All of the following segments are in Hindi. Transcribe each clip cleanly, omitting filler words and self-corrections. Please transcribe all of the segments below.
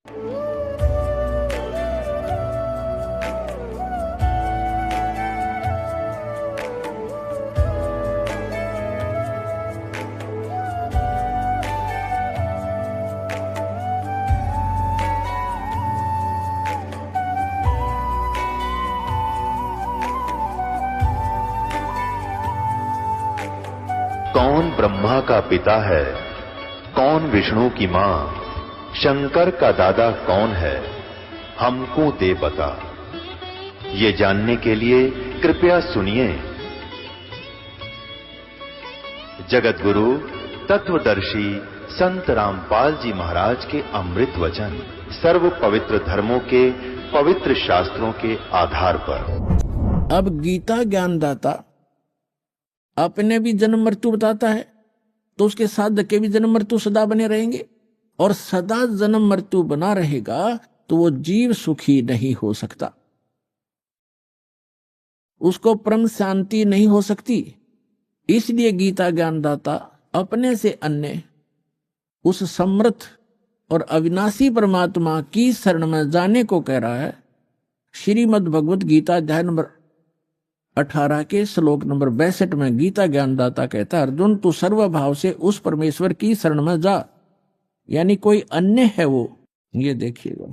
कौन ब्रह्मा का पिता है, कौन विष्णु की मां, शंकर का दादा कौन है, हमको दे बता। ये जानने के लिए कृपया सुनिए। जगत गुरु तत्वदर्शी संत रामपाल जी महाराज के अमृत वचन सर्व पवित्र धर्मों के पवित्र शास्त्रों के आधार पर। अब गीता ज्ञानदाता अपने भी जन्म मृत्यु बताता है, तो उसके साधक के भी जन्म मृत्यु सदा बने रहेंगे, और सदा जन्म मृत्यु बना रहेगा तो वो जीव सुखी नहीं हो सकता, उसको परम शांति नहीं हो सकती। इसलिए गीता ज्ञानदाता अपने से अन्य उस समर्थ और अविनाशी परमात्मा की शरण में जाने को कह रहा है। श्रीमद् भगवत गीता अध्याय नंबर 18 के श्लोक नंबर 62 में गीता ज्ञानदाता कहता है, अर्जुन तू सर्वभाव से उस परमेश्वर की शरण में जा, यानी कोई अन्य है वो। ये देखिएगा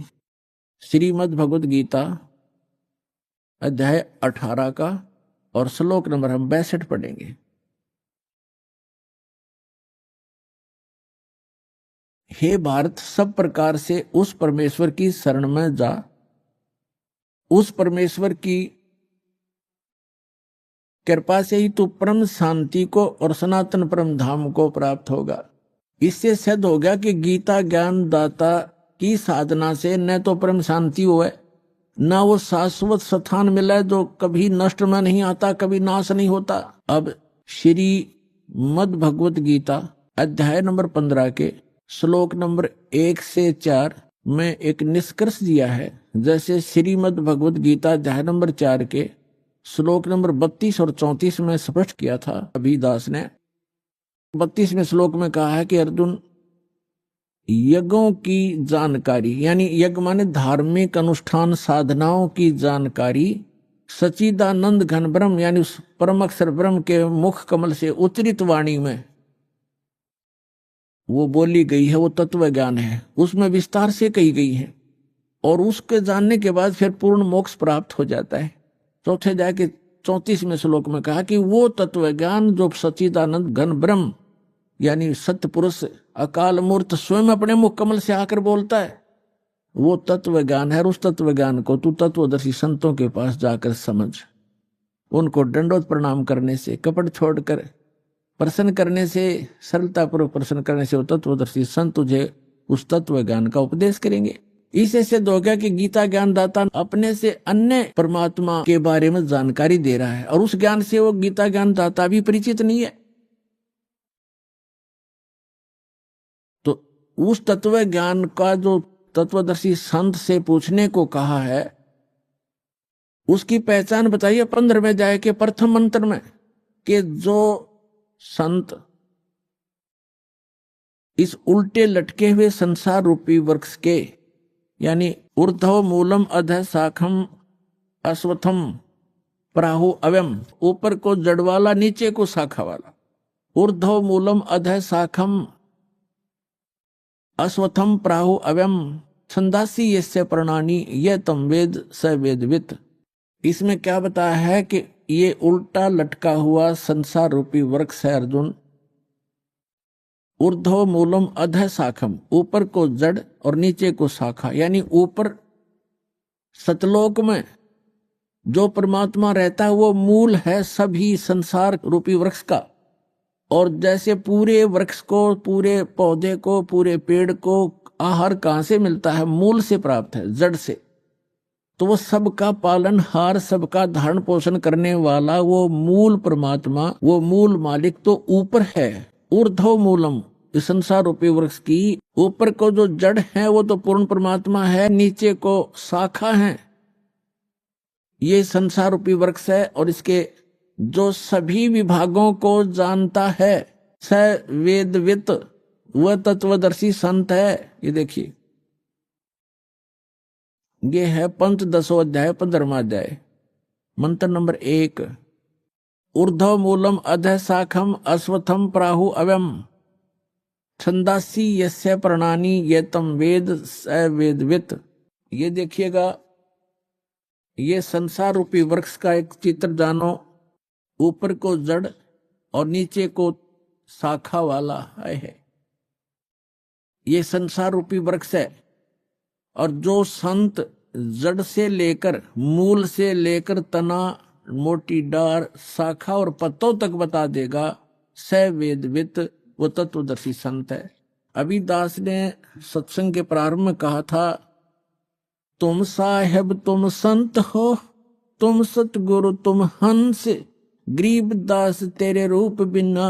श्रीमद् भगवत गीता अध्याय 18 का और श्लोक नंबर हम 62 पढ़ेंगे। हे भारत, सब प्रकार से उस परमेश्वर की शरण में जा, उस परमेश्वर की कृपा से ही तू परम शांति को और सनातन परम धाम को प्राप्त होगा। इससे सिद्ध हो गया कि गीता ज्ञान दाता की साधना से न तो परम शांति हुए, न वो शाश्वत स्थान मिला है जो कभी नष्ट में नहीं आता, कभी नाश नहीं होता। अब श्री मद् भगवत गीता अध्याय नंबर 15 के श्लोक नंबर 1 से 4 में एक निष्कर्ष दिया है। जैसे श्रीमद् भगवत गीता अध्याय नंबर 4 के श्लोक नंबर 32 और 34 में स्पष्ट किया था अभिदास ने। 32वें श्लोक में कहा है कि अर्जुन, यज्ञों की जानकारी, यानी यज्ञ माने धार्मिक अनुष्ठान साधनाओं की जानकारी सच्चिदानंद घन ब्रह्म यानी उस परम अक्षर ब्रह्म के मुख कमल से उच्चरित वाणी में वो बोली गई है, वो तत्व ज्ञान है, उसमें विस्तार से कही गई है, और उसके जानने के बाद फिर पूर्ण मोक्ष प्राप्त हो जाता है। चौथे अध्याय के 34वें श्लोक में कहा कि वो तत्व ज्ञान जो सच्चिदानंद घन ब्रह्म यानी सत्य पुरुष अकाल मूर्त स्वयं अपने मुख कमल से आकर बोलता है, वो तत्व ज्ञान है। और उस तत्व ज्ञान को तू तत्वदर्शी संतों के पास जाकर समझ, उनको दंडोत प्रणाम करने से, कपट छोड़कर प्रसन्न करने से, सरलतापूर्वक प्रसन्न करने से वो तत्वदर्शी संत तुझे उस तत्व ज्ञान का उपदेश करेंगे। इससे सिद्ध हो गया कि गीता ज्ञानदाता अपने से अन्य परमात्मा के बारे में जानकारी दे रहा है, और उस ज्ञान से वो गीता ज्ञानदाता भी परिचित नहीं है। तो उस तत्व ज्ञान का जो तत्वदर्शी संत से पूछने को कहा है, उसकी पहचान बताइए 15वें अध्याय के प्रथम मंत्र में, कि जो संत इस उल्टे लटके हुए संसार रूपी वृक्ष के, यानी ऊर्ध्व मूलम अधः शाखम अश्वत्थम प्राहु अव्यम, ऊपर को जड़ वाला नीचे को शाखा वाला, ऊर्ध्व मूलम अधः शाखम अश्वत्थम प्राहु अव्यम छंदासी यस्य प्रणानी ये तम वेद स वेदवित। इसमें क्या बताया है कि ये उल्टा लटका हुआ संसार रूपी वृक्ष है अर्जुन। ऊर्ध्व मूलम अधः शाखम, ऊपर को जड़ और नीचे को शाखा, यानी ऊपर सतलोक में जो परमात्मा रहता है वो मूल है सभी संसार रूपी वृक्ष का। और जैसे पूरे वृक्ष को, पूरे पौधे को, पूरे पेड़ को आहार कहां से मिलता है? मूल से प्राप्त है, जड़ से। तो वो सबका पालनहार, सबका धारण पोषण करने वाला वो मूल परमात्मा, वो मूल मालिक तो ऊपर है। ऊर्ध्व मूलम, इस संसार रूपी वृक्ष की ऊपर को जो जड़ है वो तो पूर्ण परमात्मा है, नीचे को शाखा है, ये संसार रूपी वृक्ष है। और इसके जो सभी विभागों को जानता है स वेदवित, वह तत्वदर्शी संत है। ये देखिए ये है पंच 10वां अध्याय 15वां अध्याय। मंत्र नंबर 1। ऊर्ध्व मूलम अधः शाखम अश्वत्थम प्राहु अव्यम छंदासी यस्य प्रणानी ये तम वेद स वेदवित। ये देखिएगा, ये संसार रूपी वृक्ष का एक चित्र जानो। ऊपर को जड़ और नीचे को शाखा वाला है। ये संसार रूपी वृक्ष है। और जो संत जड़ से लेकर मूल से लेकर तना, मोटी डार, शाखा और पत्तों तक बता देगा, स वेदवित, वो तत्वदर्शी संत है। अभिदास ने सत्संग के प्रारंभ में कहा था, तुम साहेब तुम संत हो, तुम सतगुरु तुम हंस, गरीबदास तेरे रूप बिना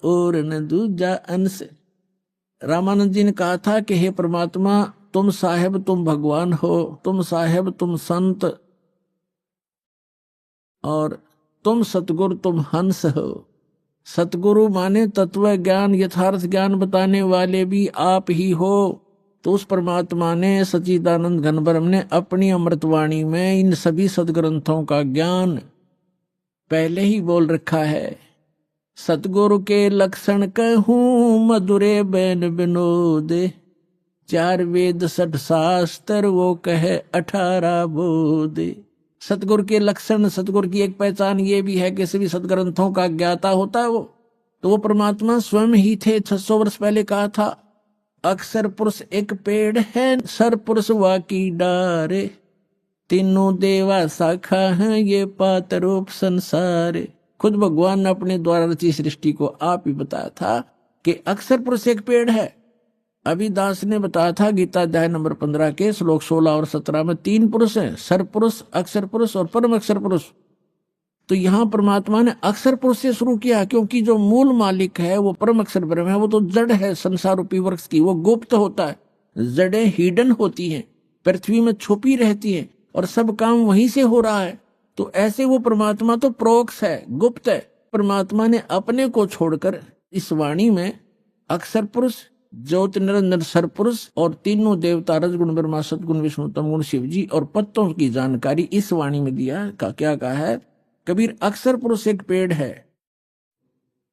और न दूजा अंश। रामानंद जी ने कहा था कि हे परमात्मा, तुम साहेब तुम भगवान हो, तुम साहेब तुम संत, और तुम सतगुरु तुम हंस हो। सतगुरु माने तत्व ज्ञान यथार्थ ज्ञान बताने वाले भी आप ही हो। तो उस परमात्मा ने सच्चिदानंद घन ब्रह्म ने अपनी अमृतवाणी में इन सभी सदग्रंथों का ज्ञान पहले ही बोल रखा है। सतगुरु के लक्षण कहूं मधुरे बैन विनोद, 4 वेद 60 शास्त्र वो कहे 18 बोध। सतगुरु के लक्षण, सतगुरु की एक पहचान ये भी है कि सभी सदग्रंथों का ज्ञाता होता है वो। तो वो परमात्मा स्वयं ही थे। 600 वर्ष पहले कहा था, अक्षर पुरुष एक पेड़ है, सर पुरुष वाकी डारे, तीनों देवा शाखा है ये पात रूप संसार। खुद भगवान ने अपने द्वारा रची सृष्टि को आप ही बताया था कि अक्षर पुरुष एक पेड़ है। अभिदास ने बताया था गीता अध्याय नंबर 15 के श्लोक 16 और 17 में 3 पुरुष हैं, सर पुरुष, अक्षर पुरुष और परम अक्षर पुरुष। तो यहाँ परमात्मा ने अक्षर पुरुष से शुरू किया, क्योंकि जो मूल मालिक है वो परम अक्षर ब्रह्म है। वो तो जड़ है संसार रूपी वृक्ष की, वो गुप्त होता है। जड़ें हिडन होती हैं, पृथ्वी में छुपी रहती हैं, और सब काम वहीं से हो रहा है। तो ऐसे वो परमात्मा तो प्रोक्ष है, गुप्त है। परमात्मा ने अपने को छोड़कर इस वाणी में अक्षर पुरुष, ज्योति निरंजन सर पुरुष और तीनों देवता रजगुण ब्रह्मा सतगुण विष्णु तमगुण शिव जी और पत्तों की जानकारी इस वाणी में दिया। क्या कहा है कबीर? अक्षर पुरुष एक पेड़ है,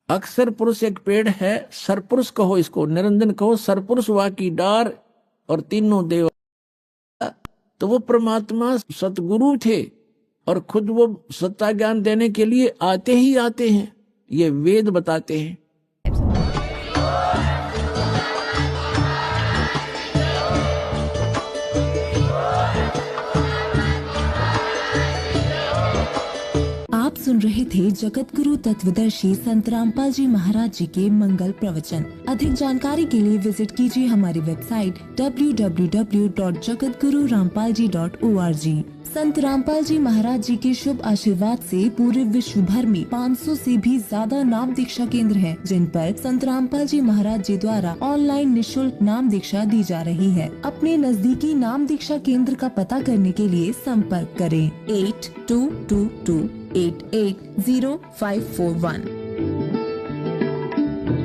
अक्षर पुरुष एक पेड़ है, सर पुरुष कहो इसको, निरंजन कहो, सर पुरुष वा की डार और तीनों देव। तो वो परमात्मा सतगुरु थे और खुद वो सत्ता ज्ञान देने के लिए आते ही आते हैं। ये वेद बताते हैं। आप सुन रहे थे जगत गुरु तत्वदर्शी संत रामपाल जी महाराज जी के मंगल प्रवचन। अधिक जानकारी के लिए विजिट कीजिए हमारी वेबसाइट www.jagatgururampalji.org। संत रामपाल जी महाराज जी के शुभ आशीर्वाद से पूरे विश्व भर में 500 से भी ज्यादा नाम दीक्षा केंद्र हैं, जिन पर संत रामपाल जी महाराज जी द्वारा ऑनलाइन निशुल्क नाम दीक्षा दी जा रही है। अपने नजदीकी नाम दीक्षा केंद्र का पता करने के लिए संपर्क करें 8222880541।